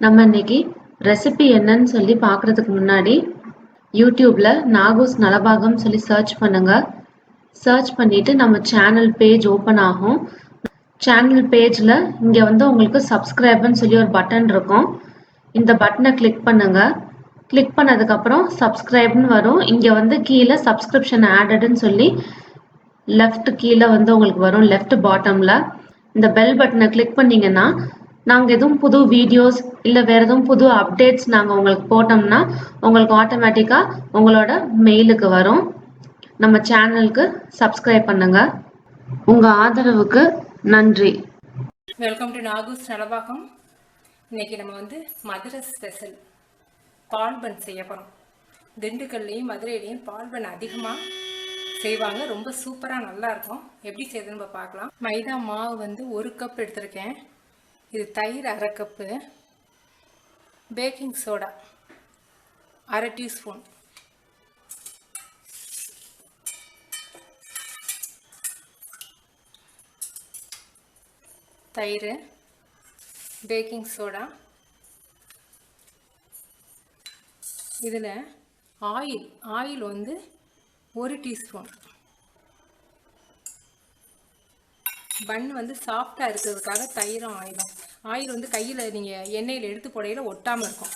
நம்ம இன்னைக்கு ரெசிபி என்னன்னு சொல்லி பார்க்கறதுக்கு முன்னாடி யூடியூப்ல நாகூஸ் நலபாகம் சொல்லி சர்ச் பண்ணுங்க. சர்ச் பண்ணிட்டு நம்ம சேனல் பேஜ் ஓப்பன் ஆகும். சேனல் பேஜ்ல இங்க உங்களுக்கு சப்ஸ்கிரைப்னு சொல்லி ஒரு பட்டன் இருக்கும். இந்த பட்டனை கிளிக் பண்ணுங்க. கிளிக் பண்ணதுக்கு அப்புறம் சப்ஸ்கிரைப்னு வரும். இங்க கீழே சப்ஸ்கிரிப்ஷன் ஆடட்னு சொல்லி லெஃப்ட் கீழே உங்களுக்கு வரும். லெஃப்ட் பாட்டம்ல இந்த பெல் பட்டனை கிளிக் பண்ணீங்கன்னா நாங்கள் எதுவும் புது வீடியோஸ் இல்லை வேற எதுவும் புது அப்டேட்ஸ் நாங்கள் உங்களுக்கு போட்டோம்னா உங்களுக்கு ஆட்டோமேட்டிக்காக உங்களோட மெயிலுக்கு வரும். நம்ம சேனலுக்கு சப்ஸ்கிரைப் பண்ணுங்க. உங்கள் ஆதரவுக்கு நன்றி. Welcome to நாகூஸ் Nalabagam. இன்னைக்கு நம்ம மதுரை ஸ்பெஷல் பால் பன் செய்ய போகிறோம். திண்டுக்கல்லையும் மதுரையிலையும் பால் பன் அதிகமாக செய்வாங்க. ரொம்ப சூப்பராக நல்லா இருக்கும். எப்படி செய்யுதுன்னு நம்ம பார்க்கலாம். மைதா மாவு 1 கப் எடுத்திருக்கேன். இது தயிர் 1/2 கப்பு, பேக்கிங் சோடா 1/2 டீஸ்பூன், தயிர், பேக்கிங் சோடா. இதில் ஆயில் 1 டீஸ்பூன். பன் சாஃப்டாக இருக்கிறதுக்காக தயிரும் ஆயில் கையில் நீங்கள் எண்ணெயில் எடுத்து போடையில் ஒட்டாமல் இருக்கும்.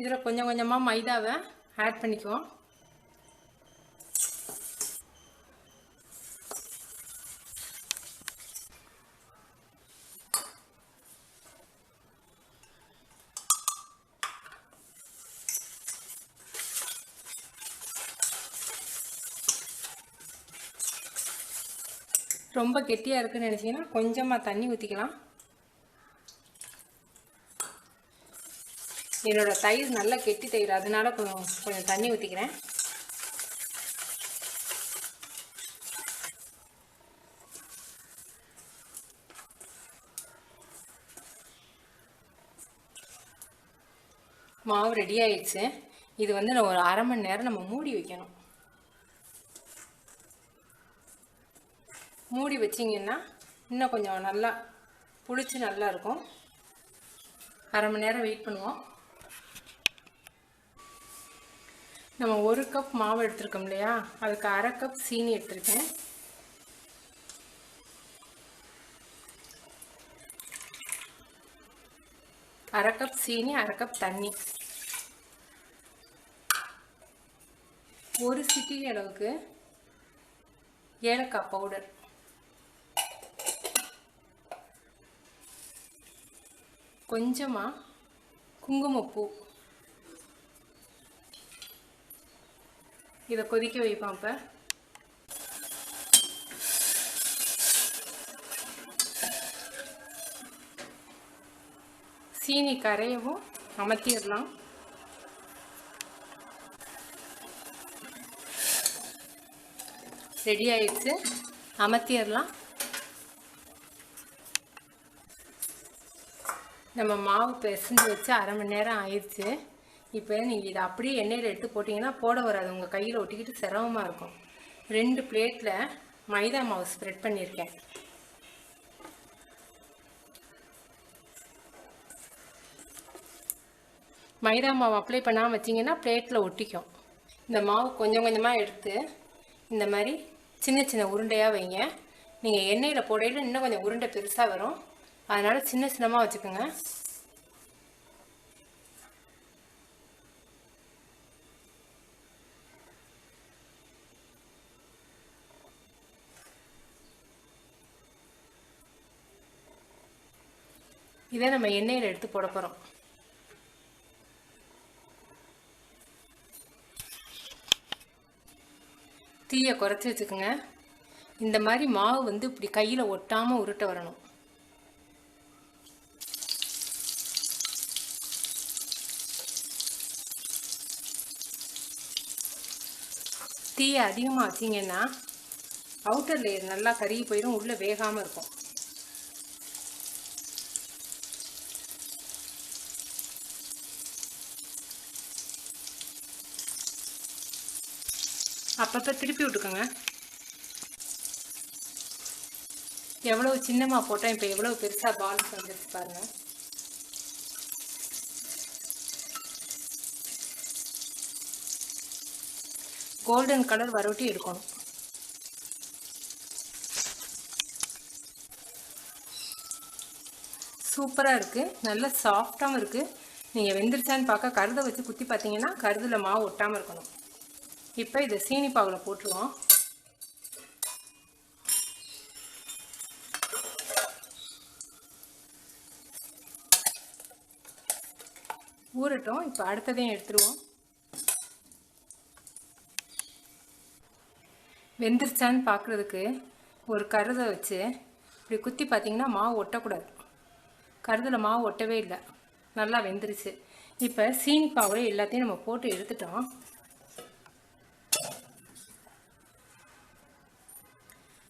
இதில் கொஞ்சம் கொஞ்சமாக மைதாவை ஆட் பண்ணிக்குவோம். ரொம்ப கெட்டியாக இருக்குன்னு நினச்சிங்கன்னா கொஞ்சமாக தண்ணி ஊற்றிக்கலாம். என்னோட தயிர் நல்லா கெட்டி தயிர், அதனால கொஞ்சம் தண்ணி ஊற்றிக்கிறேன். மாவு ரெடி ஆயிடுச்சு. இது நான் ஒரு 1/2 மணி நேரம் நம்ம மூடி வைக்கணும். மூடி வச்சிங்கன்னா இன்னும் கொஞ்சம் நல்லா புளிச்சு நல்லா இருக்கும். 1/2 மணி நேரம் வெயிட் பண்ணுவோம். நம்ம 1 கப் மாவு எடுத்துருக்கோம் இல்லையா, அதுக்கு 1/2 கப் சீனி எடுத்துருக்கேன். அரை கப் சீனி, 1/2 கப் தண்ணி, 1 சிட்டிகை அளவுக்கு ஏலக்காய் பவுடர், கொஞ்சமாக குங்குமப்பூ. இதை கொதிக்க வைப்போம். இப்போ சீனி கரையவும் அமர்த்திடலாம். ரெடி ஆயிடுச்சு, அமர்த்திடலாம். நம்ம மாவு பிசைஞ்சு வச்சு 1/2 மணி நேரம் ஆயிடுச்சு. இப்போ நீங்கள் இதை அப்படியே எண்ணெயில் எடுத்து போட்டிங்கன்னா போட வராது, உங்கள் கையில் ஒட்டிக்கிட்டு சிரமமாக இருக்கும். 2 பிளேட்டில் மைதா மாவு ஸ்ப்ரெட் பண்ணியிருக்கேன். மைதா மாவு அப்ளை பண்ணாமல் வச்சிங்கன்னா பிளேட்டில் ஒட்டிக்கும். இந்த மாவு கொஞ்சம் கொஞ்சமாக எடுத்து இந்த மாதிரி சின்ன சின்ன உருண்டையாக வைங்க. நீங்கள் எண்ணெயில் போடையில் இன்னும் கொஞ்சம் உருண்டை பெருசாக வரும், அதனால் சின்ன சின்னமாக வச்சுக்கோங்க. இதை நம்ம எண்ணெயில் எடுத்து போட போகிறோம். தீயை குறைச்சி வச்சுக்கோங்க. இந்த மாதிரி மாவு இப்படி கையில் ஒட்டாமல் உருட்ட வரணும். தீயை அதிகமாக வச்சிங்கன்னா அவுட்டர் லேயர் நல்லா கருகி போயிடும், உள்ளே வேகாமல் இருக்கும். அப்பப்போ திருப்பி விட்டுக்கோங்க. எவ்வளோ சின்னமாக போட்டோம், இப்போ எவ்வளோ பெருசாக பால்ஸ் வந்துருச்சு பாருங்கள். கோல்டன் கலர் வரட்டி எடுக்கணும். சூப்பராக இருக்குது, நல்ல சாஃப்டாகவும் இருக்குது. நீங்கள் வெந்துருச்சான்னு பார்க்க கருதை வச்சு குத்தி பார்த்தீங்கன்னா கருதில் மாவு ஒட்டாமல் இருக்கணும். இப்போ இதை சீனி பாகில் போட்டுருவோம். ஊறட்டும். இப்போ அடுத்ததையும் எடுத்துருவோம். வெந்துருச்சான்னு பார்க்குறதுக்கு ஒரு கருதை வச்சு இப்படி குத்தி பார்த்தீங்கன்னா மாவு ஒட்டக்கூடாது. கருதில் மாவு ஒட்டவே இல்லை, நல்லா வெந்துருச்சு. இப்போ சீனி பாவில் எல்லாத்தையும் நம்ம போட்டு எடுத்துட்டோம்.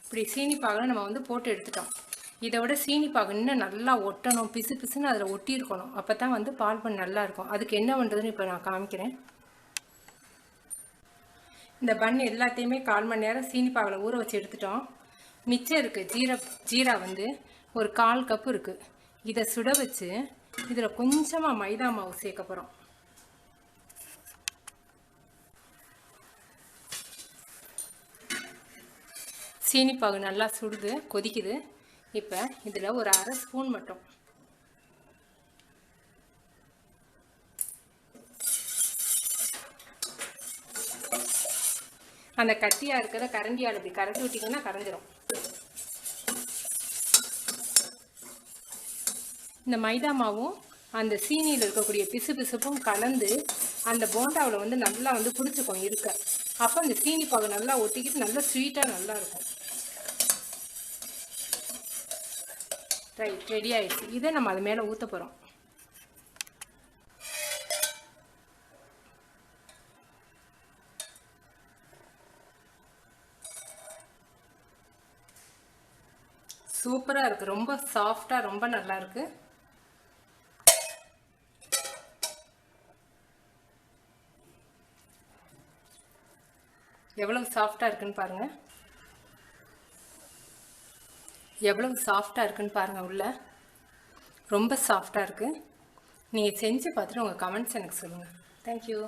இப்படி சீனி பாகில் நம்ம வந்து போட்டு எடுத்துட்டோம். இதை விட சீனி பாகு இன்னும் நல்லா ஒட்டணும், பிசு பிசுன்னு அதில் ஒட்டி இருக்கணும். அப்போ தான் வந்து பால் பண்ண நல்லா இருக்கும். அதுக்கு என்ன பண்ணுறதுன்னு இப்போ நான் காமிக்கிறேன். இந்த பன் எல்லாத்தையுமே 1/4 மணி நேரம் சீனி பாகில் ஊற வச்சு எடுத்துட்டோம். மிச்சம் இருக்குது ஜீரா வந்து ஒரு 1/4 கப்பு இருக்குது. இதை சுட வச்சு இதில் கொஞ்சமாக மைதா மாவு சேர்க்க போகிறோம். சீனி பாகு நல்லா சுடுது, கொதிக்குது. இப்போ இதில் ஒரு 1/2 ஸ்பூன் மட்டும் அந்த கட்டியாக இருக்கிற கரண்டியால் இப்படி கரைச்சி விட்டிங்கன்னா கரைஞ்சிரும். இந்த மைதா மாவும் அந்த சீனியில் இருக்கக்கூடிய பிசு பிசுப்பும் கலந்து அந்த போண்டாவில் வந்து நல்லா வந்து பிடிச்சிக்கும் இருக்க. அப்போ அந்த சீனி பாகு நல்லா ஒட்டிக்கிட்டு நல்லா ஸ்வீட்டாக நல்லா இருக்கும். ரைட், ரெடி ஆயிடுச்சு. இதை நம்ம அது மேலே ஊற்ற போகிறோம். சூப்பராக இருக்குது, ரொம்ப சாஃப்டாக, ரொம்ப நல்லா இருக்கு. எவ்வளவு சாஃப்டாக இருக்குன்னு பாருங்கள், எவ்வளவு சாஃப்டாக இருக்குன்னு பாருங்கள். உள்ள ரொம்ப சாஃப்டாக இருக்குது. நீங்கள் செஞ்சு பார்த்துட்டு உங்கள் கமெண்ட்ஸ் எனக்கு சொல்லுங்கள். தேங்க்யூ.